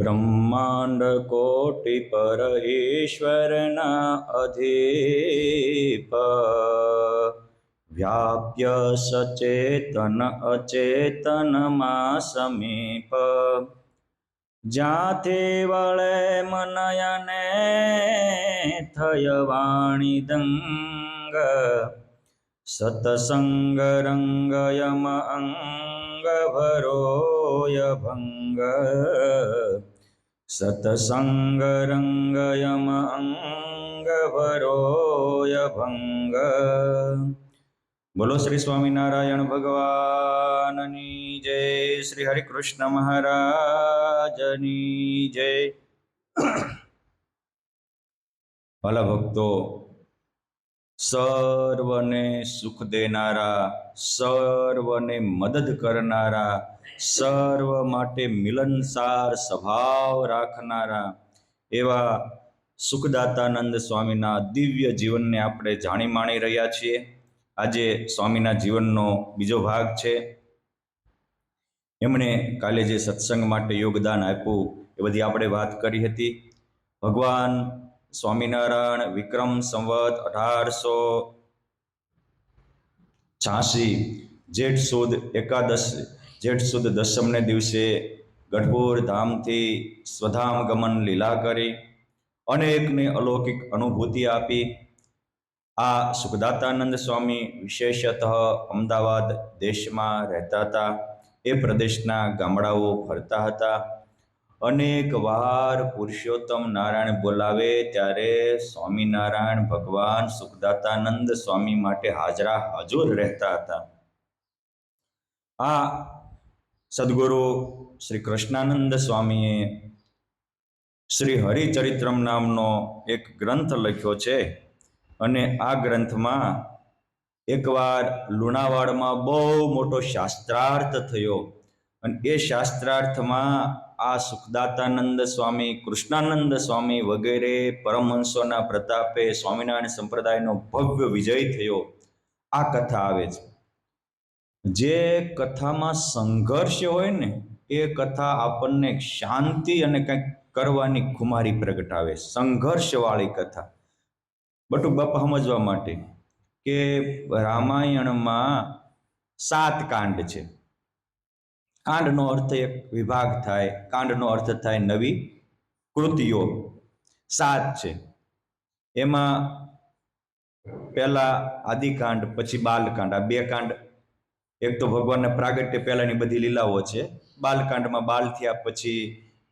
બ્રહ્માંડ કોટિ પર ઈશ્વરના અધીપ વ્યાપ્ય સચેતન અચેતનમાં સમીપ જ્યાંથી વળે મનયને થય વાણી દંગ સતસંગ રંગયમ અંગ ભરોય ભંગ સતસંગ રંગયમ અંગ ભરોય ભંગ। બોલો શ્રી સ્વામિનારાયણ ભગવાનની જય, શ્રી હરિકૃષ્ણ મહારાજની જય। ભલા ભક્તો, સર્વને સુખ દેનારા, સર્વને મદદ કરનારા, સર્વ માટે મિલનસાર સ્વભાવ રાખનારા એવા સુખદાતાનંદ સ્વામીના દિવ્ય જીવનને આપણે જાણી માણી રહ્યા છીએ। આજે સ્વામીના જીવનનો બીજો ભાગ છે। એમણે કાલે જે સત્સંગ માટે યોગદાન આપ્યું એ બધી આપણે વાત કરી હતી। ભગવાન સ્વામિનારાયણ વિક્રમ સંવત 1886 જેઠ સુદ એકાદશ જેઠ સુદ દસમને દિવસે ગઢપુર ધામથી સ્વધામ ગમન લીલા કરી અનેકને અલૌકિક અનુભૂતિ આપી। આ સુખદાતાનંદ સ્વામી વિશેષતઃ અમદાવાદ દેશમાં રહેતા હતા। એ પ્રદેશના ગામડાઓ ફરતા હતા। અનેક વાર પુરુષોત્તમ નારાયણ બોલાવે ત્યારે સ્વામિનારાયણ ભગવાન સુખદાતાનંદ સ્વામી માટે હાજરા હજુર રહેતા હતા। આ સદગુરુ શ્રી કૃષ્ણાનંદ સ્વામીએ શ્રી હરિચરિત્રમ નામનો એક ગ્રંથ લખ્યો છે અને આ ગ્રંથમાં એકવાર લુણાવાડામાં બહુ મોટો શાસ્ત્રાર્થ થયો અને એ શાસ્ત્રાર્થમાં આ સુખદાતાનંદ સ્વામી, કૃષ્ણાનંદ સ્વામી વગેરે પરમહંસોના પ્રતાપે સ્વામિનારાયણ સંપ્રદાયનો ભવ્ય વિજય થયો। આ કથા આવે છે। જે કથામાં સંઘર્ષ હોય ને એ કથા આપણને શાંતિ અને કંઈક કરવાની ખુમારી પ્રગટાવે। સંઘર્ષવાળી કથા બટુક બાપા સમજવા માટે કે રામાયણમાં 7 કાંડ છે। કાંડનો અર્થ એક વિભાગ થાય, કાંડનો અર્થ થાય નવી કૃતિઓ। 7 છે। એમાં પહેલા આદિકાંડ, પછી બાલકાંડ। આ 2 કાંડ, એક તો ભગવાનના પ્રાગટ્ય પહેલાની બધી લીલાઓ છે। બાલકાંડમાં બાલ થયા પછી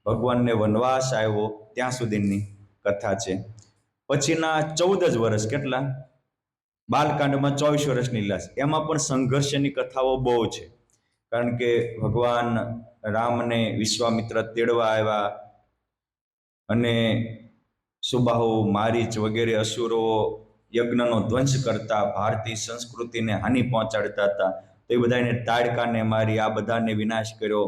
ભગવાનને વનવાસ આવ્યો ત્યાં સુધીની કથા છે। પછીના 14 જ વર્ષ, કેટલા? બાલકાંડમાં 24 વર્ષની લીલા છે। એમાં પણ સંઘર્ષની કથાઓ બહુ છે, કારણ કે ભગવાન રામને વિશ્વામિત્ર તેડવા આવ્યા અને સુબાહુ, મારીચ વગેરે અસુરો યજ્ઞનો ધ્વંસ કરતા, ભારતીય સંસ્કૃતિને હાનિ પહોંચાડતા હતા। તો એ બધાને તાડકાને મારી, આ બધાને વિનાશ કર્યો।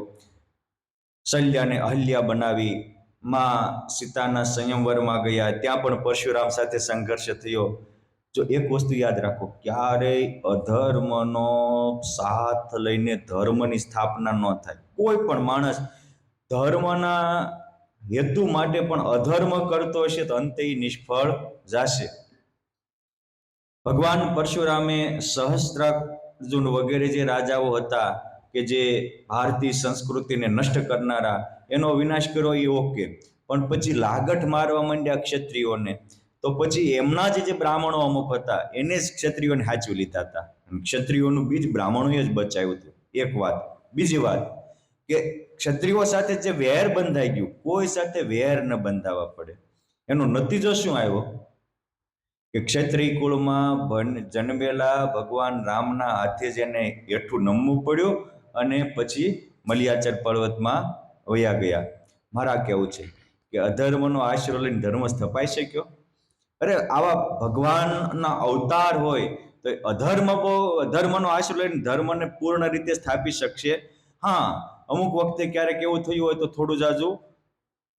શલ્યાને અહલ્યા બનાવી, માં સીતાના સંયમવરમાં ગયા, ત્યાં પણ પરશુરામ સાથે સંઘર્ષ થયો। જો એક વસ્તુ યાદ રાખો, ક્યારેય અધર્મનો સાથ લઈને ધર્મની સ્થાપના ન થાય। કોઈ પણ માણસ ધર્મના હેતુ માટે પણ અધર્મ કરતો હશે તો અંતે નિષ્ફળ જશે। ભગવાન પરશુરામે સહસ્ત્રાર્જુન વગેરે જે રાજાઓ હતા કે જે ભારતીય સંસ્કૃતિને નષ્ટ કરનારા, એનો વિનાશ કર્યો એ ઓકે, પણ પછી લાગઠ મારવા માંડ્યા ક્ષત્રિયોને, તો પછી એમના જે બ્રાહ્મણો અમુક હતા એને જ ક્ષત્રિયોને સાચવી લીધા હતા। ક્ષત્રિયોનું બીજ બ્રાહ્મણોએ જ બચાવ્યું હતું। એક વાત। બીજી વાત કે ક્ષત્રિયો સાથે જે વેર બંધાઈ ગયું, કોઈ સાથે વેર ન બંધાવા પડે। એનો નતીજો શું આવ્યો કે ક્ષત્રિય કુળમાં જન્મેલા ભગવાન રામના હાથે જેને હેઠું નમવું પડ્યું અને પછી મલિયાચર પર્વતમાં વયા ગયા। મારા કહેવું છે કે અધર્મનો આશરો લઈને ધર્મ સ્થપાઈ શક્યો? અરે આવા ભગવાનના અવતાર હોય તો અધર્મનો આશરો લઈને ધર્મને પૂર્ણ રીતે સ્થાપી શકશે। હા, અમુક વખતે ક્યારેક એવું થયું હોય તો થોડું જાજુ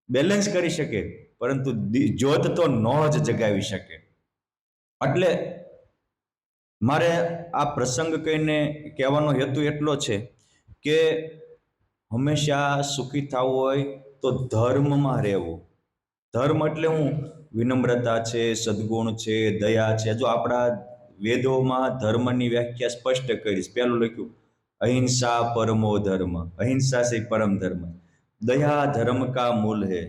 બેલેન્સ કરી શકે, પરંતુ જ્યોત તો ન જ જગાવી શકે। એટલે મારે આ પ્રસંગ કહીને કહેવાનો હેતુ એટલો છે કે હંમેશા સુખી થવું હોય તો ધર્મમાં રહેવું. ધર્મ એટલે હું વિનમ્રતા છે, સદગુણ છે, દયા છે. જો આપણા વેદોમાં ધર્મની વ્યાખ્યા સ્પષ્ટ કરી. પહેલું લખ્યું અહિંસા પરમો ધર્મ, અહિંસા છે પરમ ધર્મ. દયા ધર્મ કા મૂલ હે,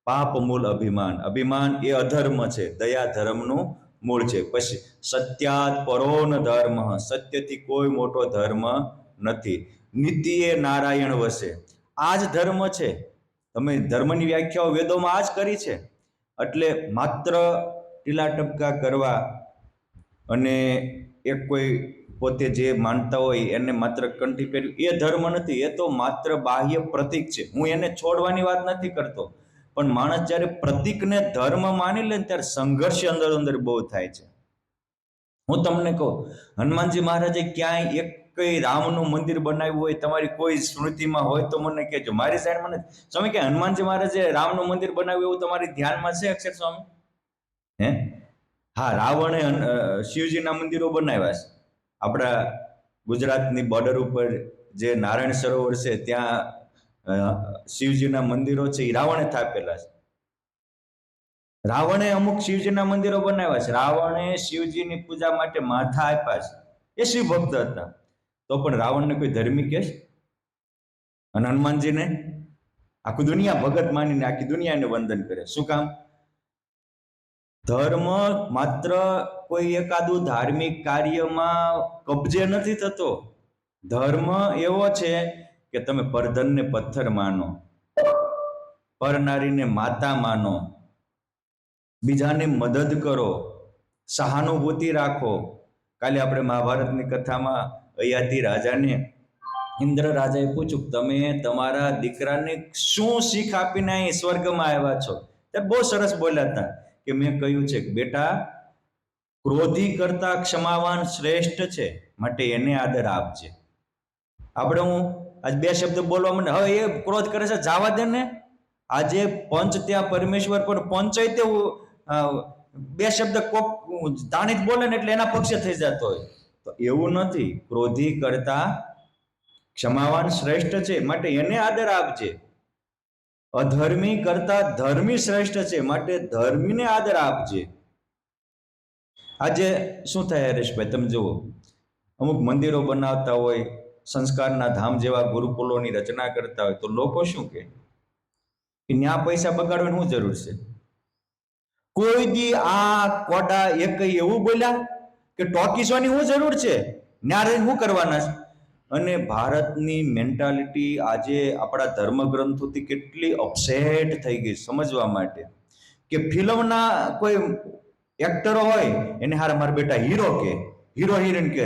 પાપ મૂલ અભિમાન, અભિમાન એ અધર્મ છે, દયા ધર્મનું મૂળ છે. પછી સત્યાત પરોન ધર્મ, સત્યથી કોઈ મોટો ધર્મ નથી. નીતિ એ નારાયણ વસે, આ જ ધર્મ છે. તમે ધર્મની વ્યાખ્યાઓ વેદોમાં આ જ કરી છે. એટલે માત્ર ટીલા ટપકા કરવા અને એક કોઈ પોતે જે માનતા હોય એને માત્ર કંઠી પહેર્યું એ ધર્મ નથી. એ તો માત્ર બાહ્ય પ્રતીક છે. હું એને છોડવાની વાત નથી કરતો, પણ માણસ જ્યારે પ્રતીકને ધર્મ માની લે ત્યારે સંઘર્ષ અંદર અંદર બહુ થાય છે. હું તમને કહું, હનુમાનજી મહારાજે ક્યાંય એક કઈ રામનું મંદિર બનાવ્યું હોય તમારી કોઈ સ્મૃતિમાં હોય તો મને કહેજો. મારી સાઈડ મને સ્વામી કે હનુમાનજી મહારાજે રામનું મંદિર બનાવ્યું એવું તમારી ધ્યાનમાં છે અક્ષર સ્વામી? હે, હા, રાવણે શિવજીના મંદિરો બનાવ્યા છે. આપણા ગુજરાતની બોર્ડર ઉપર જે નારાયણ સરોવર છે ત્યાં શિવજીના મંદિરો છે એ રાવણે સ્થાપેલા છે. રાવણે અમુક શિવજીના મંદિરો બનાવ્યા છે. રાવણે શિવજીની પૂજા માટે માથા આપ્યા છે. એ શિવ ભક્ત હતા. તો પણ રાવણને કોઈ ધાર્મિક કહે છે? અને હનુમાનજીને આખું દુનિયા ભગત માનીને આખી દુનિયાને વંદન કરે. શું કામ? ધર્મ માત્ર કોઈ એકાદું ધાર્મિક કાર્યમાં કબજે નથી થતો. ધર્મ એવો છે કે તમે પરધનને પથ્થર માનો, પરનારીને માતા માનો, બીજાને મદદ કરો, સહાનુભૂતિ રાખો. કાલે આપણે મહાભારતની કથામાં અયાતિ રાજાને ઇન્દ્ર રાજાએ પૂછ્યું, તમે તમારા દીકરાને શું શીખ આપીને અહીં સ્વર્ગમાં આવ્યા છો? ત્યારે બહુ સરસ બોલ્યા હતા કે મેં કહ્યું છે કે બેટા, ક્રોધી કરતા ક્ષમાવાન શ્રેષ્ઠ છે, માટે એને આદર આપજે. આપણે હું આજ બે શબ્દ બોલવા મને, હવે એ ક્રોધ કરે છે જવા દે ને. આજે પંચ ત્યાં પરમેશ્વર પણ પંચાયતે બે શબ્દ કોક તાણીત બોલે ને એટલે એના પક્ષે થઈ જતો હોય. તો એવું નથી. ક્રોધી કરતા ક્ષમાવાન શ્રેષ્ઠ છે, માટે એને આદર આપજે. અધર્મી કરતા ધર્મી શ્રેષ્ઠ છે, માટે ધર્મીને આદર આપજે. આજે શું થાય હરેશભાઈ, તમે જુઓ, અમુક મંદિરો બનાવતા હોય, સંસ્કારના ધામ જેવા ગુરુકુલોની રચના કરતા હોય, તો લોકો શું કે ન્યા પૈસા બગાડવાની શું જરૂર છે? કોઈ દી આ કોડા એક એવું બોલ્યા કે ટોકીસોની શું જરૂર છે? ન્યા રહીને શું કરવાના છે? અને ભારતની મેન્ટાલિટી આજે આપણા ધર્મગ્રંથોથી કેટલી અપસેટ થઈ ગઈ સમજવા માટે કે ફિલ્મના કોઈ એક્ટરો હોય એને હારા મારા બેટા હીરો કે હીરો હિરોઈન કે,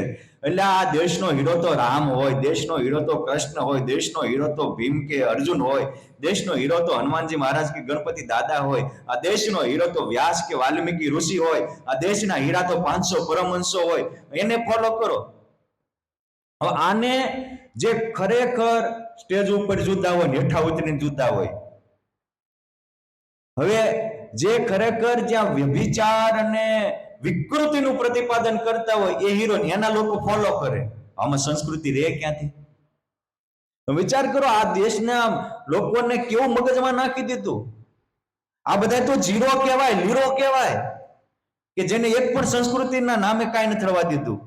એટલે આ દેશનો હીરો તો રામ હોય, દેશનો હીરો તો કૃષ્ણ હોય, દેશનો હીરો તો ભીમ કે અર્જુન હોય, દેશનો હીરો તો હનુમાનજી મહારાજ કે ગણપતિ દાદા હોય, આ દેશનો હીરો તો વ્યાસ કે વાલ્મીકી ઋષિ હોય, આ દેશના હીરા તો 500 પરમહંસો હોય. એને ફોલો કરો. હવે આને જે ખરેખર સ્ટેજ ઉપર જુદા હોય, હેઠા ઉતરીને જુદા હોય. હવે જે ખરેખર જ્યાં વ્યભિચાર અને વિકૃતિનું પ્રતિપાદન કરતા હોય એ હીરો એના લોકો ફોલો કરે. આમાં સંસ્કૃતિ રે ક્યાંથી? વિચાર કરો, આ દેશના લોકોને કેવું મગજમાં નાખી દીધું. આ બધા તો જીરો કહેવાય, લીરો કહેવાય, કે જેને એક પણ સંસ્કૃતિના નામે કાંઈ નથી થવા દીધું.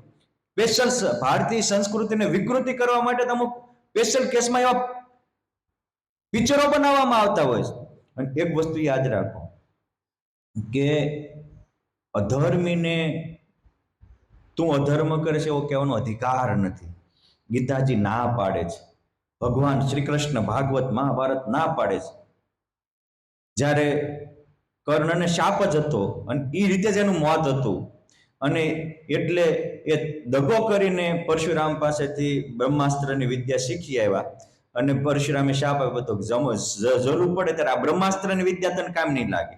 સ્પેશિયલ ભારતીય સંસ્કૃતિને વિકૃતિ કરવા માટે અમુક સ્પેશિયલ કેસમાં એવા પિક્ચરો બનાવવામાં આવતા હોય છે. અને એક વસ્તુ યાદ રાખો કે અધર્મીને તું અધર્મ કરે છે એવો કહેવાનો અધિકાર નથી. ગીતાજી ના પાડે છે, ભગવાન શ્રી કૃષ્ણ ભાગવત મહાભારત ના પાડે છે. જ્યારે કર્ણને શાપ જ હતો અને એ રીતે જ એનું મોત હતું, અને એટલે એ દગો કરીને પરશુરામ પાસેથી બ્રહ્માસ્ત્રની વિદ્યા શીખી આવ્યા. અને પરશુરામે શાપ આપ્યો હતો, જરૂર પડે ત્યારે આ બ્રહ્માસ્ત્રની વિદ્યા તને કામ નહીં લાગે.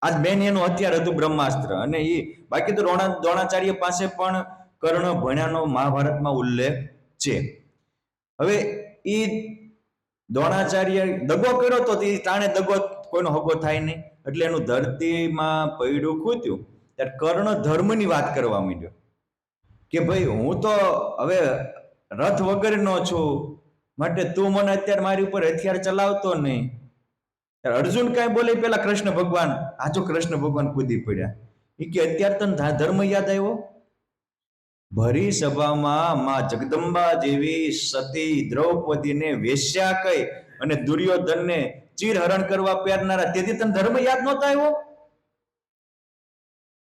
આજ બેન એનું હથિયાર હતું બ્રહ્માસ્ત્ર. અને એ બાકી તો દ્રોણાચાર્ય પાસે પણ કર્ણ ભણ્યાનો મહાભારતમાં ઉલ્લેખ છે. હવે એ દ્રોણાચાર્ય દગો કર્યો તો એ તાણે દગો કોઈનો હગો થાય નહીં, એટલે એનું ધરતીમાં પૈડું ખૂત્યું. ત્યારે કર્ણ ધર્મની વાત કરવા માંડ્યો કે ભાઈ હું તો હવે રથ વગરનો છું, માટે તું મને અત્યારે મારી ઉપર હથિયાર ચલાવતો નહીં. અર્જુન કઈ બોલે પેલા કૃષ્ણ ભગવાન, આજો કૃષ્ણ ભગવાન કૂદી પડ્યા. એ કે અત્યારે તને ધર્મ યાદ આવ્યો? ભરી સભામાં માં જગદંબા જેવી સતી દ્રૌપદીને વેશ્યા કહી અને દુર્યોધનને ચીરહરણ કરવા પહેરનારા, તેથી તને ધર્મ યાદ નહોતા આવ્યો?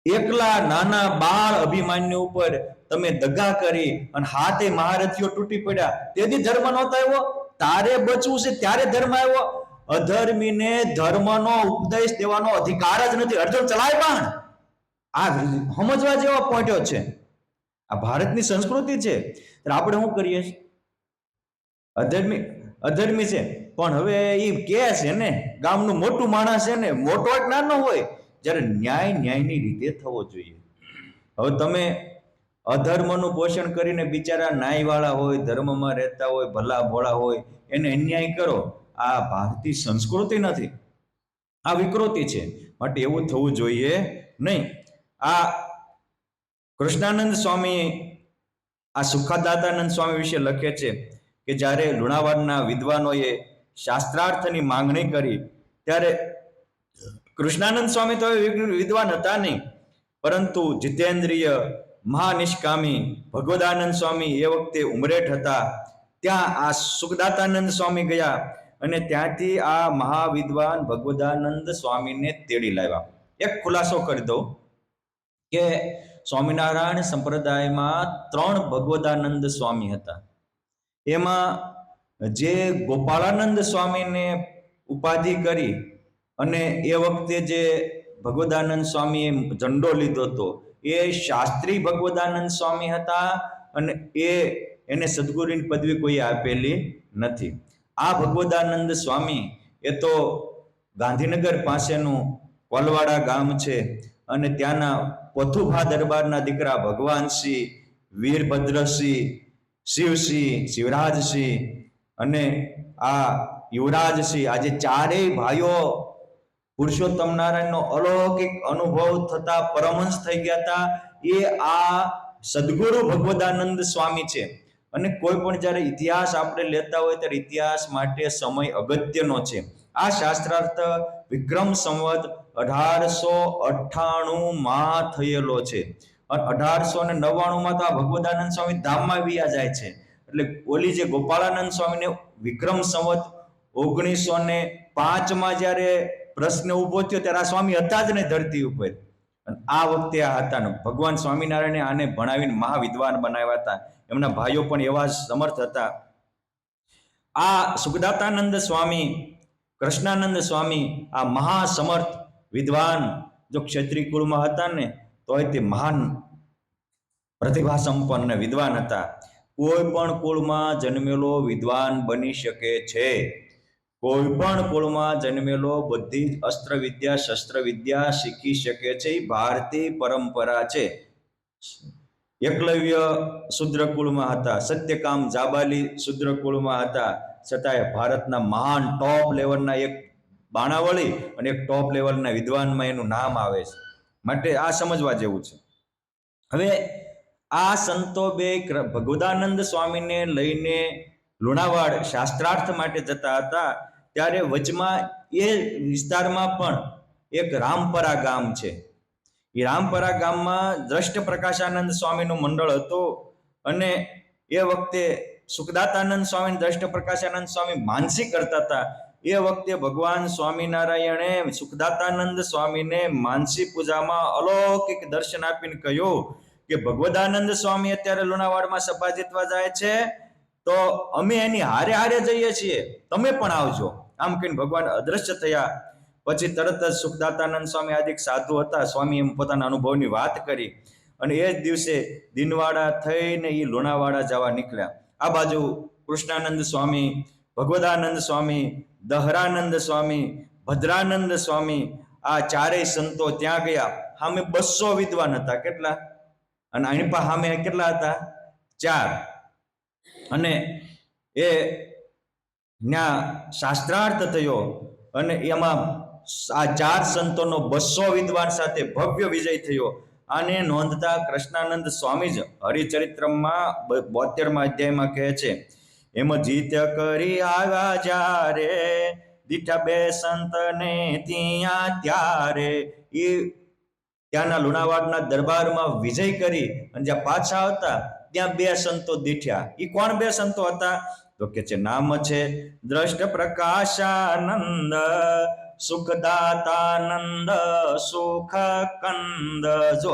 એકલા નાના બાળ અભિમાન્યુ ઉપર તમે દગા કરી અને હાથે મહારથીઓ તૂટી પડ્યા, તેથી ધર્મ નહોતો આવ્યો? તારે બચવું છે ત્યારે ધર્મ આવ્યો. અધર્મીને ધર્મનો ઉપદેશ દેવાનો અધિકાર જ નથી. અર્જુન ચલાય બાણ. આ સમજવા જેવો પોઈન્ટો છે. આ ભારતની સંસ્કૃતિ છે. આપણે શું કરીએ? અધર્મી છે પણ હવે એ કે છે ને, ગામનું મોટું માણસ છે ને, મોટો જ નાનો હોય, જ્યારે ન્યાયની રીતે થવો જોઈએ. હવે તમે અધર્મનું પોષણ કરીને બિચારા ન્યાયવાળા હોય, ધર્મમાં રહેતા હોય, ભલા ભોળા હોય, એને અન્યાય કરો. આ ભારતીય સંસ્કૃતિ નથી, આ વિકૃતિ છે. માટે એવું થવું જોઈએ નહીં. આ કૃષ્ણાનંદ સ્વામી આ સુખદાતાનંદ સ્વામી વિશે લખે છે કે જ્યારે લુણાવાડના વિદ્વાનોએ શાસ્ત્રાર્થની માંગણી કરી ત્યારે કૃષ્ણાનંદ સ્વામી તો વિદ્વાન હતા નહીં, પરંતુ જીતેન્દ્રિય મહાનિષ્કામી ભગવદાનંદ સ્વામી એ વખતે ઉમરેઠ હતા. ત્યાં આ સુખદાતાનંદ સ્વામી ગયા અને ત્યાંથી આ મહાવિદ્વાન ભગવદાનંદ સ્વામીને તેડી લાવ્યા. એક ખુલાસો કરી દઉં કે સ્વામિનારાયણ સંપ્રદાયમાં 3 ભગવદાનંદ સ્વામી હતા. એમાં જે ગોપાળાનંદ સ્વામીને ઉપાધિ કરી અને એ વખતે જે ભગવદાનંદ સ્વામીએ ઝંડો લીધો હતો એ શાસ્ત્રી ભગવદાનંદ સ્વામી હતા અને એને સદગુરુની પદવી કોઈ આપેલી નથી. આ ભગવદાનંદ સ્વામી એ તો ગાંધીનગર પાસેનું કોલવાડા ગામ છે અને ત્યાંના પથુભા દરબારના દીકરા ભગવાનસિંહ, વીરભદ્રસિંહ, શિવસિંહ, શિવરાજસિંહ અને આ યુવરાજસિંહ, આજે ચારેય ભાઈઓ પુરુષોત્તમ નારાયણનો અલૌકિક અનુભવ થતા પરમહંસ થઈ ગયા હતા. એ આ સદગુરુ ભગવદાનંદ સ્વામી છે. અને કોઈ પણ જ્યારે ઇતિહાસ આપણે લેતા હોય ત્યારે ઇતિહાસ માટે સમય અગત્યનો છે. આ શાસ્ત્રાર્થ વિક્રમ સંવત 1898 માં થયેલો છે અને 1899 માં તો આ ભગવદાનંદ સ્વામી ધામમાં વિયા જાય છે. એટલે ઓલી જે ગોપાળાનંદ સ્વામીને વિક્રમ સંવત 1905 માં જ્યારે પ્રશ્ન ઉભો થયો ત્યારે આ સ્વામી હતા જ નહીં ધરતી ઉપર. અને આ વખતે આ હતા ને ભગવાન સ્વામિનારાયણે આને ભણાવીને મહાવિદ્વાન બનાવ્યા હતા. એમના ભાઈઓ પણ એવા સમર્થ હતા. આ સુખદાતાનંદ સ્વામી, કૃષ્ણાનંદ સ્વામી આ મહાસમર્થ વિદ્વાન જો ક્ષત્રિય કુળમાં હતા ને તો તે મહાન પ્રતિભા સંપન્ન વિદ્વાન હતા. કોઈ પણ કુળમાં જન્મેલો વિદ્વાન બની શકે છે. કોઈ પણ કુળમાં જન્મેલો બધી જ અસ્ત્ર વિદ્યા શસ્ત્ર વિદ્યા શીખી શકે છે. એ ભારતીય પરંપરા છે. એકલવ્ય શુદ્ર કુળમાં હતા, સત્યકામ જાબાલી શુદ્ર કુળમાં હતા, છતાંય ભારતના મહાન ટોપ લેવલના એક બાણાવળી અને એક ટોપ લેવલના વિદ્વાનમાં એનું નામ આવે છે. માટે આ સમજવા જેવું છે. હવે આ સંતો બે ભગવદાનંદ સ્વામીને લઈને લુણાવાડ શાસ્ત્રાર્થ માટે જતા હતા ત્યારે વચમાં એ વિસ્તારમાં પણ એક રામપરા ગામ છે. એ રામપરા ગામમાં દ્રષ્ટ પ્રકાશાનંદ સ્વામીનું મંડળ હતું અને એ વખતે સુખદાતાનંદ સ્વામી, દ્રષ્ટ પ્રકાશાનંદ સ્વામી માનસી કરતા હતા. એ વખતે ભગવાન સ્વામિનારાયણે સુખદાતાનંદ સ્વામીને માનસી પૂજામાં અલૌકિક દર્શન આપીને કહ્યું કે ભગવદાનંદ સ્વામી અત્યારે લુણાવાડમાં સભા જીતવા જાય છે તો અમે એની હારે હારે જઈએ છીએ, તમે પણ આવજો. આમ કહીને ભગવાન અદ્રશ્ય થયા. પછી તરત જ સુખદાતાનંદ સ્વામી આદિક સાધુ હતા, સ્વામી એમ પોતાના અનુભવની વાત કરી અને એ જ દિવસે દિનવાડા થઈને એ લુણાવાડા જવા નીકળ્યા. આ બાજુ કૃષ્ણાનંદ સ્વામી, ભગવદાનંદ સ્વામી, દહરાનંદ સ્વામી, ભદ્રાનંદ સ્વામી આ ચારેય સંતો ત્યાં ગયા. સામે 200 વિદ્વાન હતા. કેટલા? અને આની પાસે સામે કેટલા હતા? 4. અને એ ત્યાં શાસ્ત્રાર્થ થયો અને એમાં આ 4 સંતોનો 200 વિદ્વાન સાથે ભવ્ય વિજય થયો. આને નોંધતા કૃષ્ણાનંદ સ્વામી જ હરિચરિત્રમાં 72માં અધ્યાયમાં કહે છે એમ જીત કરી આવ્યા જ્યારે, દીઠા બે સંતને ત્યાં ત્યારે. એ ત્યાંના લુણાવાડના દરબારમાં વિજય કરી અને જ્યાં પાછા આવતા ત્યાં બે સંતો દીઠ્યા. એ કોણ બે સંતો હતા? તો કે છે નામ છે દ્રષ્ટ પ્રકાશાનંદ, સુખદાતાનંદ, સુખ કંદ. જો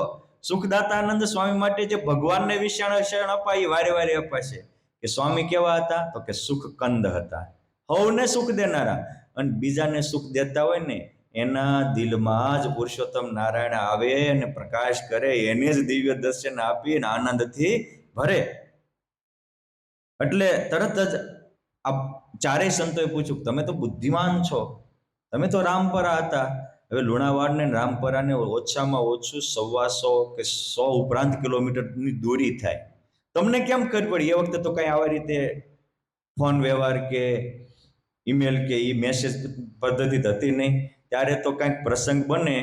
સુખદાતાનંદ સ્વામી માટે જે ભગવાનને વિશેષણ અપાય વારે વારે અપાશે કે સ્વામી કેવા હતા? તો કે સુખ કંદ હતા, હવને સુખ દેનારા. અને બીજાને સુખ દેતા હોય ને એના દિલમાં જ પુરુષોત્તમ નારાયણ આવે અને પ્રકાશ કરે, એને જ દિવ્ય દર્શન આપી અને આનંદથી ભરે. એટલે તરત જ આ ચારેય સંતોએ પૂછ્યું, તમે તો બુદ્ધિમાન છો, તમે તો રામપરા હતા. હવે લુણાવાડ ને રામપરાને ઓછામાં ઓછું 125 કે 100 ઉપરાંત કિલોમીટરની દૂરી થાય. તમને કેમ ખબર પડી? એ વખતે તો કઈ આવા રીતે ફોન વ્યવહાર કે ઈમેલ કે એ મેસેજ પદ્ધતિ હતી નહીં. ત્યારે તો કંઈક પ્રસંગ બને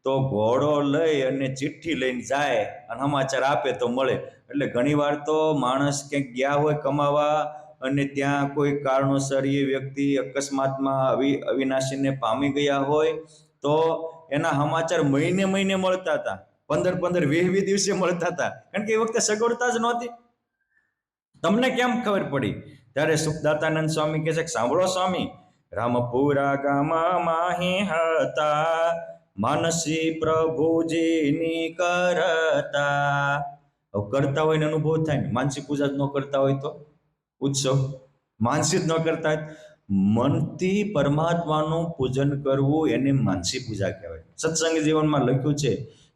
તો ઘોડો લઈ અને ચિઠ્ઠી લઈને જાય અને સમાચાર આપે તો મળે. એટલે ઘણીવાર તો માણસ ક્યાંક ગયા હોય કમાવા અને ત્યાં કોઈ કારણોસર એ વ્યક્તિ અકસ્માતમાં અવિનાશીને પામી ગયા હોય તો એના સમાચાર મહિને મહિને મળતા હતા, 15-15, 20-20 દિવસે મળતા હતા, કારણ કે એ વખતે સગવડતા જ નહોતી. તમને કેમ ખબર પડી? ત્યારે સુખદાતાનંદ સ્વામી કહે છે કે સાંભળો સ્વામી, રામપુરા ગામમાં માહી હતા, માનસી પ્રભુજીની કરતા. કરતા હોય ને અનુભવ થાય ને. માનસી પૂજા જ ન કરતા હોય તો ઉત્સવ માનસી જ ન કરતા હોય, મનથી પરમાત્માનું પૂજન કરવું એને માનસી પૂજા કહેવાય. સત્સંગ જીવનમાં લખ્યું છે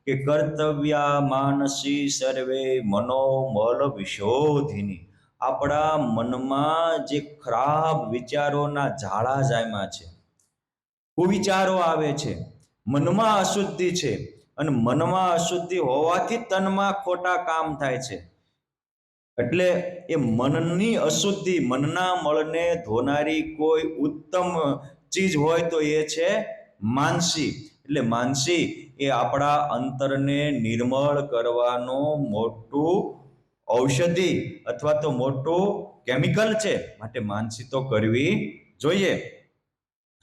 કે કર્તવ્યા માનસી સર્વે મનોમલ વિશોધિની. આપણા મનમાં જે ખરાબ વિચારોના ઝાડા જામ્યા છે, કુવિચારો આવે છે, મનમાં અશુદ્ધિ છે, અને મનમાં અશુદ્ધિ હોવાથી તનમાં ખોટા કામ થાય છે. એટલે એ મનની અશુદ્ધિ, મનના મળને ધોનારી કોઈ ઉત્તમ ચીજ હોય તો એ છે માનસી. એટલે માનસી એ આપણા અંતરને નિર્મળ કરવાનું મોટું ઔષધિ અથવા તો મોટું કેમિકલ છે. માટે માનસી તો કરવી જોઈએ.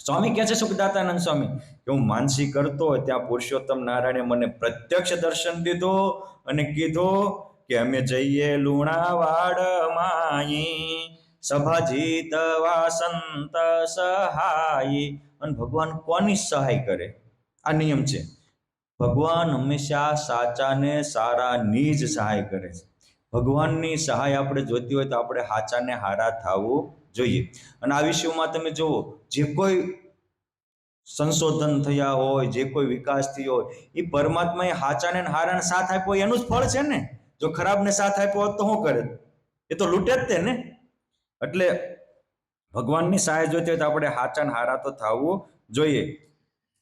સ્વામી કહે છે સુખદાતાનંદ સ્વામી કે હું માનસી કરતો હોય ત્યાં પુરુષોત્તમ નારાયણે મને પ્રત્યક્ષ દર્શન દીધું અને કીધું કે અમે જઈએ લુણાવાડ માઈ, સભા જીતવા સંત સહાય. અને ભગવાન કોની સહાય કરે? આ નિયમ છે. ભગવાન હંમેશા સાચાને સારાની જ સહાય કરે છે. ભગવાનની સહાય આપણે જોતી હોય તો આપણે સાચાને હારા થવું જોઈએ. અને આ વિષયમાં તમે જુઓ, જે કોઈ સંશોધન થયા હોય, જે કોઈ વિકાસ થયો હોય, એ પરમાત્માએ સાચાને હારાને સાથ આપ્યો એનું જ ફળ છે ને. જો ખરાબને સાથ આપ્યો હોત તો શું કરે? એ તો લૂંટે જ તે ને. એટલે ભગવાનની સહાય જોઈતી હોય તો આપણે સાચાને હારા તો થવું જોઈએ.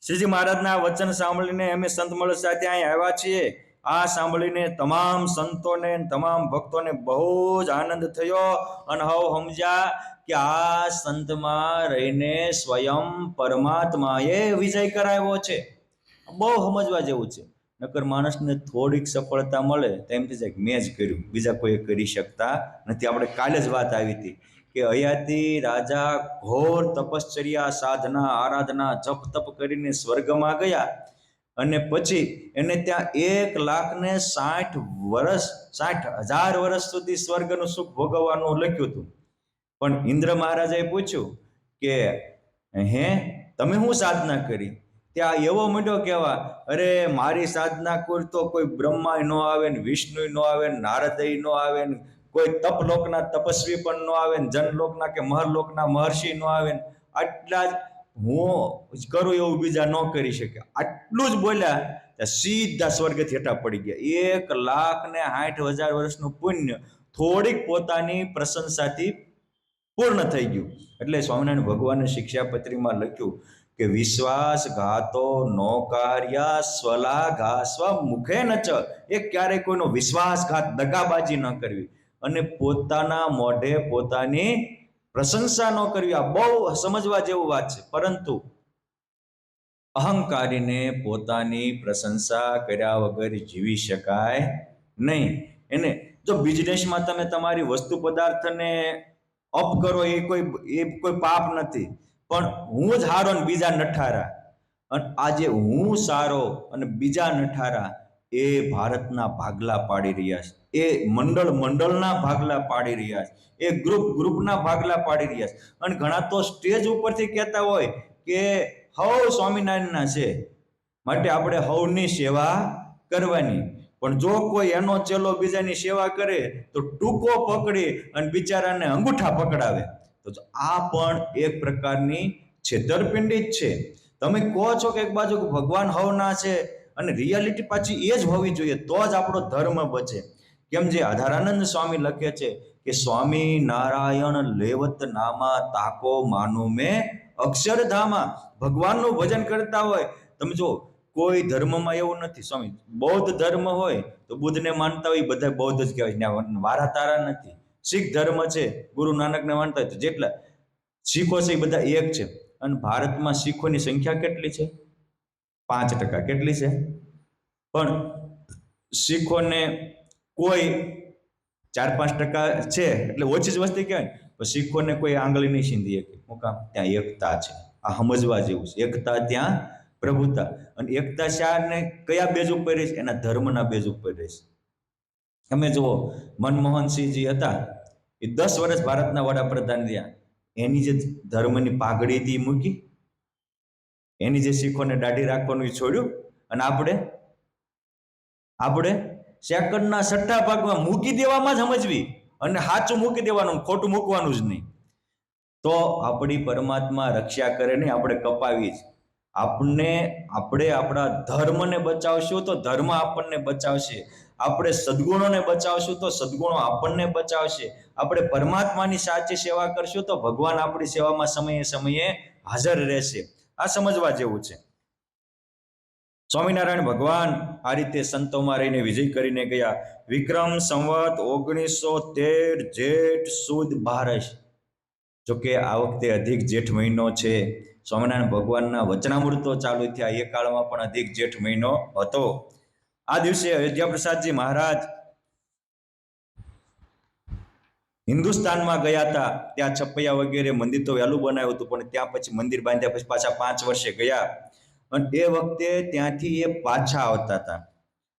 શ્રીજી મહારાજના વચન સાંભળીને અમે સંત મળે સાથે અહીં આવ્યા છીએ. આ સાંભળીને તમામ સંતોને તમામ ભક્તોને બહુ જ આનંદ થયો અને હવે સમજ્યા કે આ સંતમાં રહીને સ્વયં પરમાત્માએ વિજય કરાવ્યો છે. બહુ સમજવા જેવું છે. નકર માણસને થોડીક સફળતા મળે તો એમ થઈ જાય કે મેં જ કર્યું, બીજા કોઈ કરી શકતા નથી. આપણે કાલે જ વાત આવી હતી કે હયાતી રાજા ઘોર તપશ્ચર્યા, સાધના, આરાધના, જપ તપ કરીને સ્વર્ગમાં ગયા અને પછી એને ત્યાં 1,60,000 વર્ષ સુધી સ્વર્ગનું સુખ ભોગવવાનું લખ્યું હતું. પણ ઇન્દ્ર મહારાજાએ પૂછ્યું કે હે તમે શું સાધના કરી? ત્યાં એવો માંડ્યો કહેવા, અરે મારી સાધના કરતો કોઈ બ્રહ્મા ન આવે ને, વિષ્ણુ ન આવે ને, નારદય ન આવે ને, કોઈ તપલોકના તપસ્વી પણ ન આવે ને, જનલોકના કે મહરલોકના મહર્ષિ ન આવે ને, આટલા જ હું કરું એવું બીજા ન કરી શકે. આટલું જ બોલ્યા, સીધા સ્વર્ગથી હેઠા પડી ગયા. 1,60,000 વર્ષનું પુણ્ય થોડીક પોતાની પ્રશંસાથી પૂર્ણ થઈ ગયું. એટલે સ્વામિનારાયણ ભગવાને શિક્ષાપત્રીમાં લખ્યું કે વિશ્વાસઘાતો નો કાર્યા સ્વલાઘા સ્વમુખે ન ચ. એ ક્યારેય કોઈનો વિશ્વાસઘાત, દગાબાજી ન કરવી અને પોતાના મોઢે પોતાની પ્રશંસા ન કરવી. આ બહુ સમજવા જેવું વાત છે. પરંતુ અહંકારીને પોતાની પ્રશંસા કર્યા વગર જીવી શકાય નહીં. એને જો બિઝનેસમાં તમે તમારી વસ્તુ પદાર્થને અપ કરો એ કોઈ પાપ નથી, પણ હું જ હારો ને બીજા નઠારા. અને આજે હું સારો અને બીજા નઠારા એ ભારતના ભાગલા પાડી રહ્યા છે, એ મંડળના ભાગલા પાડી રહ્યા છે, એ ગ્રુપના ભાગલા પાડી રહ્યા છે. અને ઘણા તો સ્ટેજ ઉપરથી કહેતા હોય કે હવ સ્વામિનારાયણના છે, માટે આપણે હવની સેવા કરવાની. પણ જો કોઈ એનો ચેલો બીજાની સેવા કરે તો ટૂંકો પકડી અને બિચારાને અંગૂઠા પકડાવે. તો આ પણ એક પ્રકારની છેતરપિંડી જ છે. તમે કહો છો કે એક બાજુ ભગવાન હવના છે, અને રિયાલિટી પાછી એ જ હોવી જોઈએ, તો જ આપણો ધર્મ બચે. કેમ જે આધારાનંદ સ્વામી લખે છે કે સ્વામી નારાયણ લેવત નામા તાકો માનું મેં અક્ષરધામા. ભગવાનનું ભજન કરતા હોય, તમે જો કોઈ ધર્મમાં એવું નથી. સ્વામી બૌદ્ધ ધર્મ હોય તો બુદ્ધને માનતા હોય બધા બૌદ્ધ જ કહેવાય, વારા તારા નથી. શીખ ધર્મ છે, ગુરુ નાનકને માનતા હોય તો જેટલા શીખો છે એ બધા એક છે. અને ભારતમાં શીખોની સંખ્યા કેટલી છે? 5%. કેટલી છે? પણ શીખોને કોઈ 4-5% છે એટલે ઓછી જ વસ્તી કહેવાય. તો શીખોને કોઈ આંગળી નહીં સીંધી શકે. શું કામ? ત્યાં એકતા છે. આ સમજવા જેવું છે. એકતા ત્યાં પ્રભુતા. અને એકતા શાને કયા બેઝ ઉપર રહેશે? એના ધર્મના બેઝ ઉપર રહેશે. તમે જુઓ, મનમોહનસિંહજી હતા, એ 10 વર્ષ ભારતના વડાપ્રધાન રહ્યા. એની જે ધર્મની પાઘડી હતી મૂકી, એની જે શીખોને દાઢી રાખવાનું છોડ્યું. અને આપણે સેકન્ડના 6 ભાગમાં મૂકી દેવામાં જ સમજવી, અને સાચું મૂકી દેવાનું, ખોટું મૂકવાનું જ નહીં. તો આપણી પરમાત્મા રક્ષા કરે નહીં, આપણે કપાવી જ. આપણે આપણા ધર્મને બચાવશું તો ધર્મ આપણને બચાવશે. આપણે સદગુણોને બચાવશું તો સદગુણો આપણને બચાવશે. આપણે પરમાત્માની સાચી સેવા કરશું તો ભગવાન આપણી સેવામાં સમયે સમયે હાજર રહેશે. આ સમજવા જેવું છે. સ્વામિનારાયણ ભગવાન આ રીતે સંતોમાં રહીને વિજય કરીને ગયા. વિક્રમ સંવત 1913 જેઠ સુદ 12. જોકે આ વખતે અધિક જેઠ મહિનો છે. સ્વામિનારાયણ ભગવાનના વચનામૃતો ચાલુ થયા એ કાળમાં પણ અધિક જેઠ મહિનો હતો. આ દિવસે અયોધ્યા પ્રસાદજી મહારાજ હિન્દુસ્તાનમાં ગયા હતા. ત્યાં છપૈયા વગેરે મંદિર તો વહેલું બનાવ્યું હતું, પણ ત્યાં પછી મંદિર બાંધ્યા પછી પાછા 5 વર્ષે ગયા. અને એ વખતે ત્યાંથી એ પાછા આવતા હતા.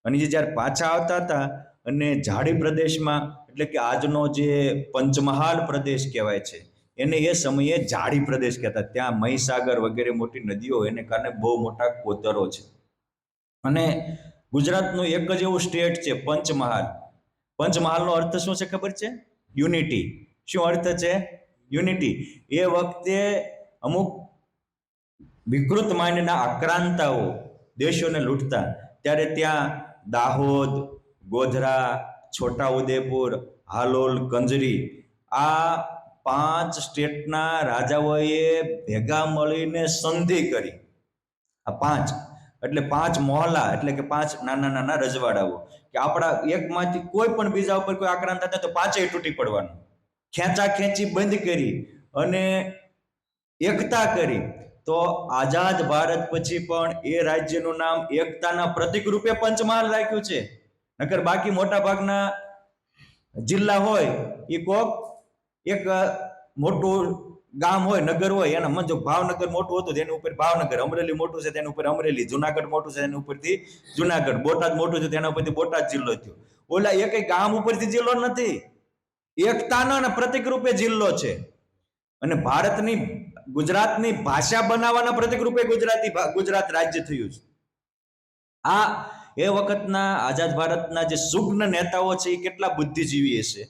અને જ્યારે પાછા આવતા હતા અને ઝાડી પ્રદેશમાં, એટલે કે આજનો જે પંચમહાલ પ્રદેશ કહેવાય છે, એને એ સમયે ઝાડી પ્રદેશ કહેતા. ત્યાં મહીસાગર વગેરે મોટી નદીઓ, એને કારણે બહુ મોટા કોતરો છે. અને ગુજરાતનું એક જ એવું સ્ટેટ છે પંચમહાલ. પંચમહાલનો અર્થ શું છે ખબર છે? યુનિટી. શું અર્થ છે? યુનિટી. એ વખતે અમુક વિકૃત માઇન્ડના આક્રાંતાઓ દેશોને લૂંટતા, ત્યારે ત્યાં દાહોદ, ગોધરા, છોટાઉદેપુર, હાલોલ, કંજરી, આ 5 સ્ટેટના રાજાઓએ ભેગા મળીને સંધિ કરી. આ 5 એટલે 5 મોહલ્લા, એટલે કે 5 નાના નાના રજવાડાઓ, કે આપણા એકમાંથી કોઈ પણ બીજા ઉપર કોઈ આક્રાંત થાય તો 5 તૂટી પડવાનું. ખેંચા ખેંચી બંધ કરી અને એકતા કરી. તો આઝાદ ભારત પછી પણ એ રાજ્યનું નામ એકતાના પ્રતીક રૂપે પંચમહાલ રાખ્યું છે. નકર બાકી મોટા ભાગના જિલ્લા હોય એ કોક એક મોટું ગામ હોય, નગર હોય, એના મન જો ભાવનગર મોટું હતું તેની ઉપર ભાવનગર, અમરેલી મોટું છે તેની ઉપર અમરેલી, જુનાગઢ મોટું છે તેની ઉપરથી જુનાગઢ, બોટાદ મોટું છે તેના ઉપરથી બોટાદ જિલ્લો થયો. ઓલા એક ગામ ઉપરથી જિલ્લો નથી, એકતાના પ્રતીક રૂપે જિલ્લો છે. અને ભારતની ગુજરાતની ભાષા બનાવવાના પ્રતીક રૂપે ગુજરાત રાજ્ય થયું છે. આ એ વખતના આઝાદ ભારતના જે સુજ્ઞ નેતાઓ છે એ કેટલા બુદ્ધિજીવી હશે,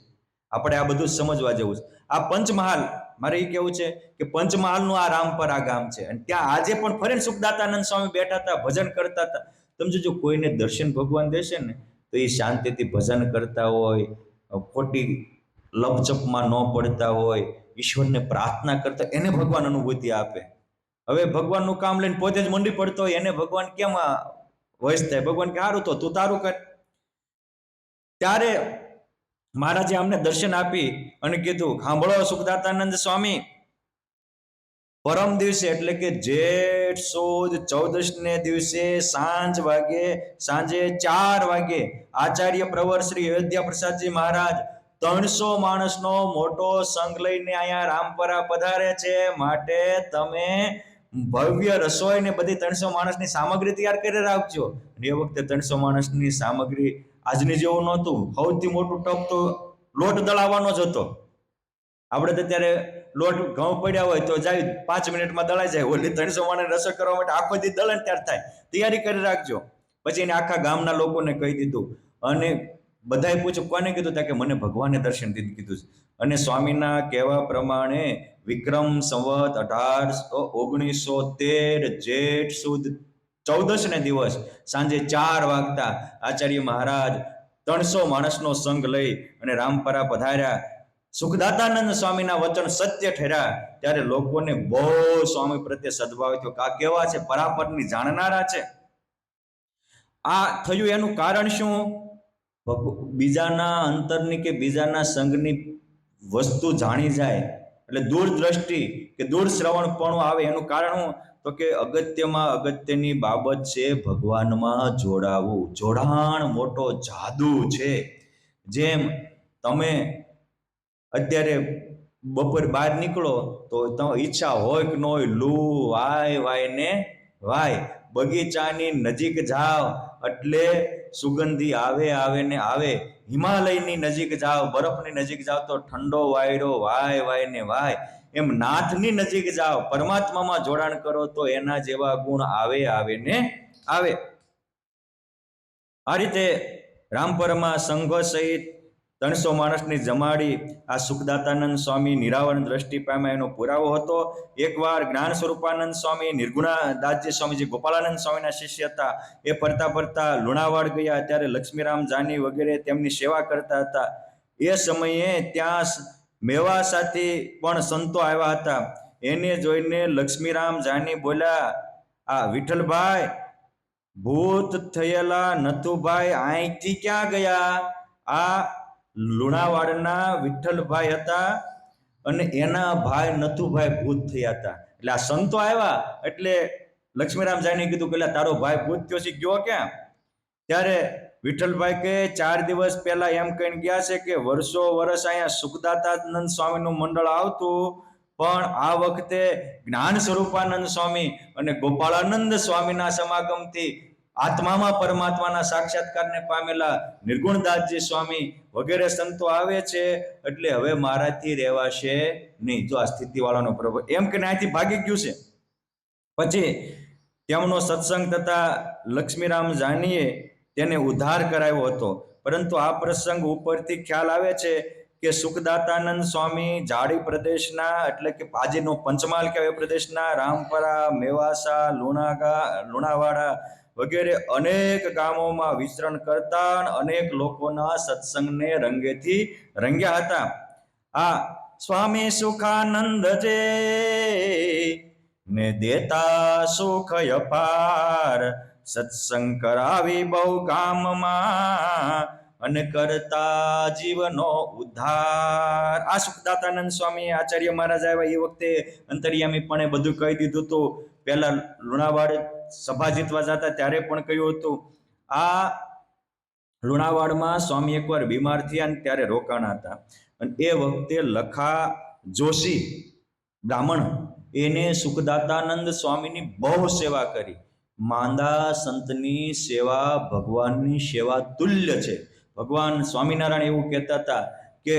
આપણે આ બધું સમજવા જેવું છે. આ પંચમહાલ, મારે એ કેવું છે કે પંચમહાલનું આ રામપરા ગામ છે, અને ત્યાં આજે પણ ફરીને સુખદાતાનંદ સ્વામી બેઠા હતા, ભજન કરતા હતા. તમે જો કોઈને દર્શન ભગવાન દેશે ને તો એ શાંતિથી ભજન કરતા હોય, ખોટી લપચપમાં ન પડતા હોય, ઈશ્વરને પ્રાર્થના કરતા, એને ભગવાન અનુભૂતિ આપે. હવે ભગવાનનું કામ લઈને પોતે જ મંડી પડતો હોય, એને ભગવાન કેમ વશ થાય? ભગવાન કે સારું, તો તું તારું કર. ત્યારે મહારાજે અમને દર્શન આપી અને કીધું, સાંભળો સુખદાતાનંદ સ્વામી, પરમ દિવસે એટલે કે જેઠ સુદ 14 દિવસે સાંજે 4 વાગે આચાર્ય પ્રવર શ્રી અયોધ્યા પ્રસાદજી મહારાજ 300 માણસનો મોટો સંઘ લઈને અહીંયા રામપરા પધારે છે, માટે તમે ભવ્ય રસોઈ ને બધી 300 માણસની સામગ્રી તૈયાર કરી રાખજો. એ વખતે 300 માણસની સામગ્રી આજની જેવું નહોતું. સૌથી મોટું ટપ તો લોટ દળાવવાનો જ હતો. આપણે તો ત્યારે લોટ ઘઉં પડ્યા હોય તો જાય 5 મિનિટમાં દળાઈ જાય. ઓલી 300 માણસ રસોઈ કરવા માટે આખો દી દળણ ત્યાર થાય. તૈયારી કરી રાખજો. પછી એને આખા ગામના લોકોને કહી દીધું, અને બધાએ પૂછ્યું કોને કીધું? કે મને ભગવાને દર્શન કીધું. અને સ્વામીના કહેવા પ્રમાણે વિક્રમ સંવત 1913 જેઠ સુદ 14 ને દિવસ સાંજે 4 વાગતા આચાર્ય મહારાજ 300 માણસનો સંઘ લઈ અને રામપરા પધાર્યા. સુખદાતાનંદ સ્વામીના વચન સત્ય ઠર્યા ત્યારે લોકોને બહુ સ્વામી પ્રત્યે સદભાવ થયો. આ કેવા છે? પરાપરની જાણનારા છે. આ થયું એનું કારણ શું? બીજાના અંતરની કે બીજાના સંઘની વસ્તુ જાણી જાય એટલે દૂરદ્રષ્ટિ કે દૂર શ્રવણપણું આવે. એનું કારણ શું? તો કે અગત્યમાં અગત્યની બાબત છે ભગવાનમાં જોડાવું. જોડાણ મોટો જાદુ છે. જેમ તમે અત્યારે બપોર બહાર નીકળો તો ઈચ્છા હોય કે ન હોય, લૂ વાય ને વાય. બગીચાની નજીક જાઓ એટલે સુગંધી આવે ને આવે. હિમાલયની નજીક જાઓ, બરફની નજીક જાઓ તો ઠંડો વાયરો વાય ને વાય. એમ નાથની નજીક જાઓ, પરમાત્મામાં જોડાણ કરો તો એના જેવા ગુણ આવે ને આવે. આ રીતે રામપરમાં સંઘ સહિત 300 માણસની જમાડી આ સુખદાતાનંદ સ્વામી નિરાવરણ દ્રષ્ટિ પામ્યા એનો પુરાવો હતો. એકવાર જ્ઞાન સ્વરૂપાનંદ સ્વામી, નિર્ગુણાદાસજી સ્વામી જે ગોપાળાનંદ સ્વામીના શિષ્ય હતા, એ ફરતા લુણાવાડ ગયા ત્યારે લક્ષ્મીરામ જાની વગેરે તેમની સેવા કરતા હતા. એ સમયે ત્યાં મેવાસાથી પણ સંતો આવ્યા હતા. એને જોઈને લક્ષ્મીરામ જાની બોલ્યા, આ વિઠ્ઠલભાઈ, ભૂત થયેલા નથુભાઈ અહીંથી ક્યાં ગયા? આ લુણાવાડના વિઠ્ઠલભાઈ હતા અને એના ભાઈ નથુભાઈ ભૂત થયા હતા. એટલે આ સંતો આવ્યા એટલે લક્ષ્મીરામ જાની કીધું કે તારો ભાઈ ભૂત થયો છે, ગયો ક્યાં? ત્યારે વિઠ્ઠલભાઈ કે 4 દિવસ પહેલા એમ કહીને ગયા છે કે વર્ષો વર્ષ અહીંયા સુખદાતાનંદ સ્વામીનું મંડળ આવતું, પણ આ વખતે જ્ઞાન સ્વરૂપાનંદ સ્વામી અને ગોપાળાનંદ સ્વામીના સમાગમથી આત્મામાં પરમાત્માના સાક્ષાત્કારને પામેલા નિર્ગુણદાસજી સ્વામી વગેરે સંતો આવે છે, એટલે હવે મારાથી રહેવાશે નહીં. જો આ સ્થિતિવાળાનો પ્રભુ એમ કે અહીંથી ભાગી ગયું છે. પછી તેમનો સત્સંગ તથા લક્ષ્મીરામ જાનીએ તેને ઉદ્ધાર કરાવ્યો હતો. પરંતુ આ પ્રસંગ ઉપરથી ખ્યાલ આવે છે કે સુખદાતાનંદ સ્વામી જાડી પ્રદેશના એટલે કે આજનો પંચમહાલ કહેવાય પ્રદેશના રામપરા, મેવાસા, લુણાવાડા વગેરે અનેક ગામોમાં વિચરણ કરતા અનેક લોકોના સત્સંગને રંગેથી રંગ્યા હતા. આ સ્વામી સુખાનંદ જે ને દેતા સુખ અપાર, સત્સંગ કરાવી બહુ ગામમાં અને કરતા જીવનો ઉદ્ધાર. આ સુખદાતાનંદ સ્વામી આચાર્ય મહારાજ આવ્યા એ વખતે અંતર્યામી પણ એ બધું કહી દીધું હતું. પહેલા લુણાવાડ સભા જીતવા જતા ત્યારે પણ કહ્યું હતું. આ લુણાવાડમાં સ્વામી એકવાર બીમાર થયા ત્યારે રોકાણા હતા અને એ વખતે લખા જોશી બ્રાહ્મણ એને સુખદાતાનંદ સ્વામીની બહુ સેવા કરી. માંદા સંતની સેવા ભગવાનની સેવા તુલ્ય છે. ભગવાન સ્વામિનારાયણ એવું કહેતા હતા કે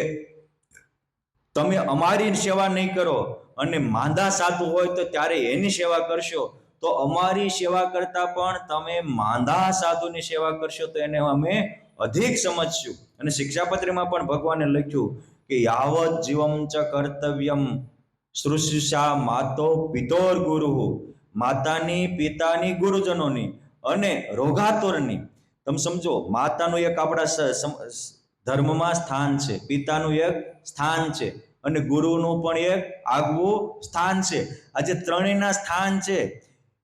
તમે અમારી સેવા નહીં કરો અને માંદા સાધુ હોય તો ત્યારે એની સેવા કરશો, તો અમારી સેવા કરતા પણ તમે માંદા સાધુની સેવા કરશો તો એને અમે અધિક સમજશું. અને શિક્ષાપત્રીમાં પણ ભગવાને લખ્યું કે યાવત જીવમ ચ કર્તવ્યમ શુશ્રુષા માતો પિતોર ગુરુ. માતાની, પિતાની, ગુરુજનોની અને રોગાતુરની. તમે સમજો, માતાનું એક આપણા ધર્મમાં સ્થાન છે, પિતાનું એક સ્થાન છે અને ગુરુનું પણ એક આગવું સ્થાન છે. આ જે ત્રણેયના સ્થાન છે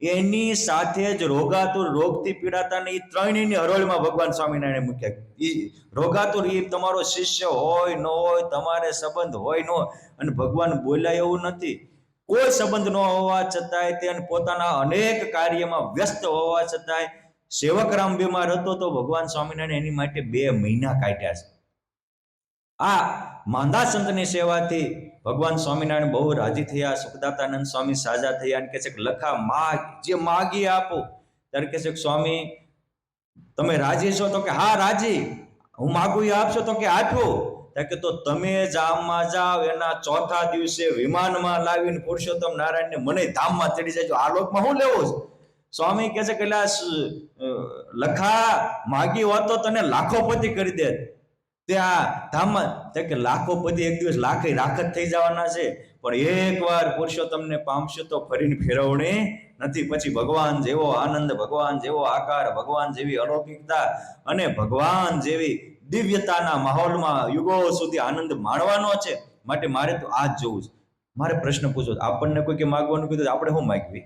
એની સાથે જ રોગાતુર, રોગથી પીડાતા ને એ ત્રણેયની હરોળમાં ભગવાન સ્વામિનારાયણ મૂક્યા. એ રોગાતુર એ તમારો શિષ્ય હોય ન હોય, તમારે સંબંધ હોય ન હોય, અને ભગવાન બોલ્યા એવું નથી. કોઈ સંબંધ ન હોવા છતાંય તે પોતાના અનેક કાર્યમાં વ્યસ્ત હોવા છતાંય સેવક રામ બીમાર હતો તો ભગવાન સ્વામિનારાયણ એની માટે 2 મહિના કાઢ્યા છે. આ માંદા સંતની સેવાથી ભગવાન સ્વામિનારાયણ બહુ રાજી થયા. સુખદાતાનંદ સ્વામી સાજા થયા અને કહે છે કે લખા માગ, જે માગી આપો. ત્યારે કહે છે કે સ્વામી તમે રાજી છો? તો કે હા રાજી, હું માગું એ આપશો? તો કે આપ્યો. કે તો તમે ધામમાં જાઓ, એના ચોથા દિવસે વિમાનમાં લાવીને પુરુષોત્તમ નારાયણને મને ધામમાં ચડી જાય. આ લોકમાં હું લેવો છે? સ્વામી કહે છે કે લખા માગી હોત તો તને લાખોપતિ કરી દે. ત્યાં ધામમાં કે લાખોપતિ એક દિવસ લાખે રાખ જ થઈ જવાના છે, પણ એકવાર પુરુષોત્તમને પામશો તો ફરીને ફેરવણી નથી. પછી ભગવાન જેવો આનંદ, ભગવાન જેવો આકાર, ભગવાન જેવી અલૌકિકતા અને ભગવાન જેવી દિવ્યતાના માહોલમાં યુગો સુધી આનંદ માણવાનો છે. માટે મારે તો આ જ જોવું છે. મારે પ્રશ્ન પૂછો, આપણને કોઈ કે માગવાનું કીધું આપણે શું માગવી?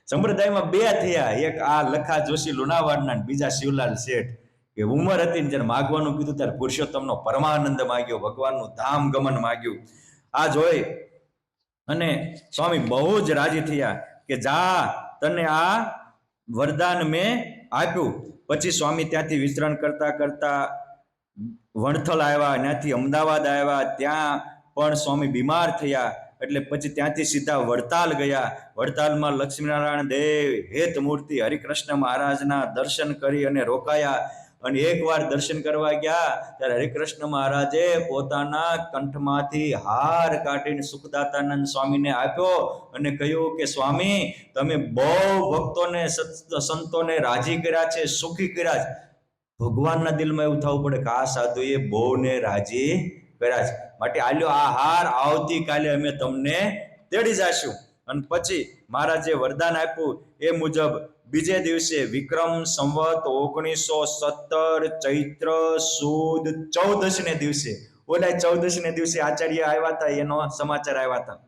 સંપ્રદાયમાં બે થયા, એક આ લખા જોશી લુણાવાડના, બીજા શિવલાલ શેઠ. કે ઉંમર હતી ને જ્યારે માગવાનું કીધું ત્યારે પુરુષોત્તમનો પરમાનંદ માગ્યો, ભગવાનનું ધામ ગમન માગ્યું. આ જોઈ અને સ્વામી બહુ જ રાજી થયા કે જા, તને આ વરદાન મેં આપ્યું. પછી સ્વામી ત્યાંથી વિચરણ કરતા કરતા વણથલ આવ્યા, ત્યાંથી અમદાવાદ આવ્યા. ત્યાં પણ સ્વામી બીમાર થયા એટલે પછી ત્યાંથી સીધા વડતાલ ગયા. વડતાલમાં લક્ષ્મીનારાયણ દેવ હેત મૂર્તિ હરિકૃષ્ણ મહારાજના દર્શન કરી અને રોકાયા. અને એકવાર દર્શન કરવા ગયા ત્યારે હરિકૃષ્ણ મહારાજે પોતાના કંઠમાંથી હાર કાઢીને સુખદાતાનંદ સ્વામીને આપ્યો અને કહ્યું કે સ્વામી, તમે બહુ ભક્તોને સંતોને રાજી કર્યા છે, સુખી કર્યા છે. ભગવાનના દિલમાં એવું થવું પડે કે આ સાધુએ બહુને રાજી કર્યા છે, માટે આલ્યો આ હાર, આવતીકાલે અમે તમને તેડી જશું. અને પછી મહારાજે વરદાન આપ્યું એ મુજબ બીજે દિવસે વિક્રમ સંવત 1917 ચૈત્ર સુદ 14 ને દિવસે, ઓલા 14 ને દિવસે આચાર્ય આવ્યા હતા, એનો સમાચાર આવ્યા હતા.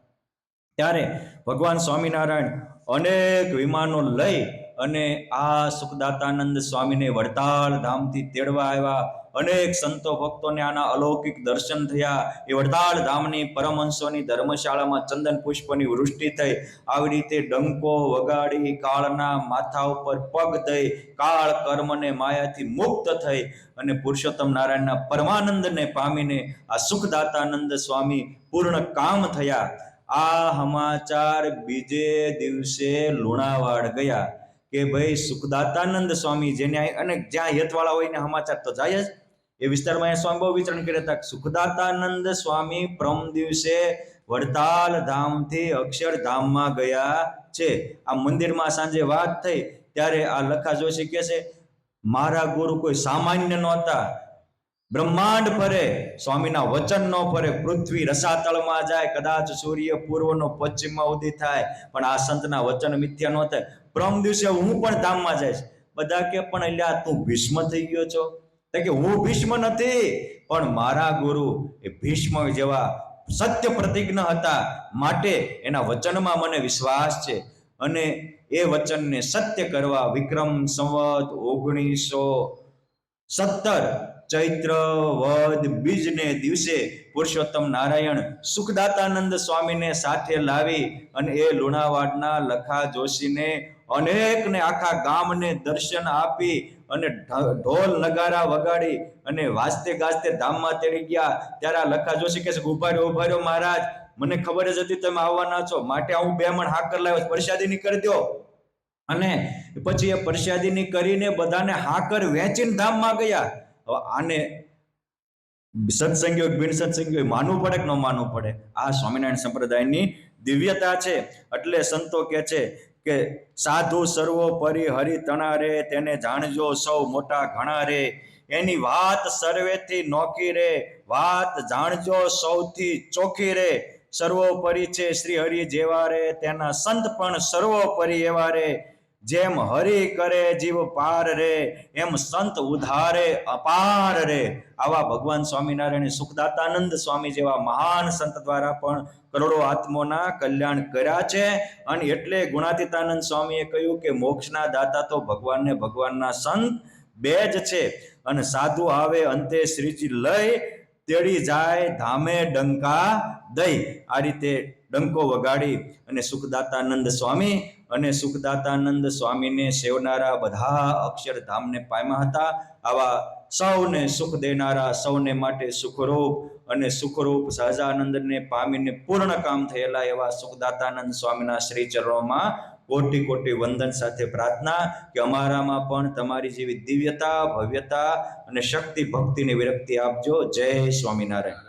ત્યારે ભગવાન સ્વામિનારાયણ અનેક વિમાનો લઈ અને આ સુખદાતાનંદ સ્વામીને વડતાલ ધામથી તેડવા આવ્યા. અનેક સંતો ભક્તોને આના અલૌકિક દર્શન થયા. એ વડતાલ ધામની પરમહંસોની ધર્મશાળામાં ચંદન પુષ્પની વૃષ્ટિ થઈ. આવી રીતે ડંકો વગાડી કાળના માથા ઉપર પગ દઈ કાળ કર્મને માયાથી મુક્ત થઈ અને પુરુષોત્તમ નારાયણના પરમાનંદને પામીને આ સુખદાતાનંદ સ્વામી પૂર્ણ કામ થયા. આ સમાચાર બીજે દિવસે લુણાવાડ ગયા કે ભાઈ સુખદાતાનંદ સ્વામી જેને, અને જ્યાં હેતવાળા હોય ને સમાચાર તો જાય જ. એ વિસ્તારમાં સ્વામી બહુ વિચરણ કર્યા હતા. સુખદાતાનંદ સ્વામી પ્રમ દિવસે વડતાલ ધામથી અક્ષરધામમાં ગયા છે. આ મંદિરમાં સાંજે વાત થઈ ત્યારે આ લખા જોશી કહે છે, મારા ગુરુ કોઈ સામાન્ય નહોતા, બ્રહ્માંડ ફરે, સ્વામીના વચન ન ફરે. પૃથ્વી રસાતળમાં જાય, કદાચ સૂર્ય પૂર્વનો પશ્ચિમમાં ઉદય થાય, પણ આ સંતના વચન મિથ્યા ન થાય. પ્રમ દિવસે હું પણ ધામમાં જઈશ. બધા કે પણ એટલે તું ભીષ્મ થઈ ગયો છો? કે હું ભીષ્મ નથી, પણ મારા ગુરુ એ ભીષ્મ જેવા સત્ય પ્રતિજ્ઞ હતા, માટે એના વચનમાં મને વિશ્વાસ છે. અને એ વચનને સત્ય કરવા વિક્રમ સંવત 1917 ચૈત્ર વદ બીજને દિવસે પુરુષોત્તમ નારાયણ સુખદાતાનંદ સ્વામીને સાથે લાવી અને એ લુણાવાડના લખા જોશીને અનેકને આખા ગામને દર્શન આપી અને ઢોલ નગારા વગાડી અને વાજતે ગાજતે ધામમાં તેડી ગયા. ત્યારે આ લખા જોશી કહે છે કે ઉભા રહ્યો મહારાજ, મને ખબર જ હતી તમે આવવાના છો, માટે હું 2 મણ હાકર લાવ્યો, પ્રસાદીની કરી દો. અને પછી એ પ્રસાદીની કરીને બધાને હાકર વેચીને ધામમાં ગયા. હવે આને સત્સંગીઓ બિન સત્સંગીઓ માનવું પડે કે ન માનવું પડે? આ સ્વામિનારાયણ સંપ્રદાયની દિવ્યતા છે. એટલે સંતો કે છે કે સાધુ સર્વોપરી હરિ તણા રે, તેને જાણજો સૌ મોટા ઘણા રે. એની વાત સર્વેથી નોખી રે, વાત જાણજો સૌથી ચોખી રે. સર્વોપરી છે શ્રી હરિ જેવા રે, તેના સંત પણ સર્વોપરી એવા રે. જેમ હરિ કરે જીવ પાર રે, એમ સંત ઉધારે અપાર રે. આવા ભગવાન સ્વામિનારાયણ સુખદાતાનંદ સ્વામી જેવા મહાન સંત દ્વારા પણ કરોડો આત્મોના કલ્યાણ કર્યા છે. અને એટલે ગુણાતીતાનંદ સ્વામીએ કહ્યું કે મોક્ષના દાતા તો ભગવાનને ભગવાનના સંત બે જ છે. અને સાધુ આવે અંતે શ્રીજી લઈ, તેડી જાય ધામે ડંકા દઈ. આ રીતે ડંકો વગાડી અને સુખદાતાનંદ સ્વામી અને સુખદાતાનંદ સ્વામીને સેવનારા બધા અક્ષરધામને પામ્યા હતા. આવા સૌને સુખ દેનારા, સૌને માટે સુખરૂપ અને સુખરૂપ સહજાનંદને પામીને પૂર્ણ કામ થયેલા એવા સુખદાતાનંદ સ્વામીના શ્રી ચરણોમાં કોટી કોટી વંદન સાથે પ્રાર્થના કે અમારામાં પણ તમારી જેવી દિવ્યતા, ભવ્યતા અને શક્તિ ભક્તિની વિરક્તિ આપજો. જય સ્વામિનારાયણ.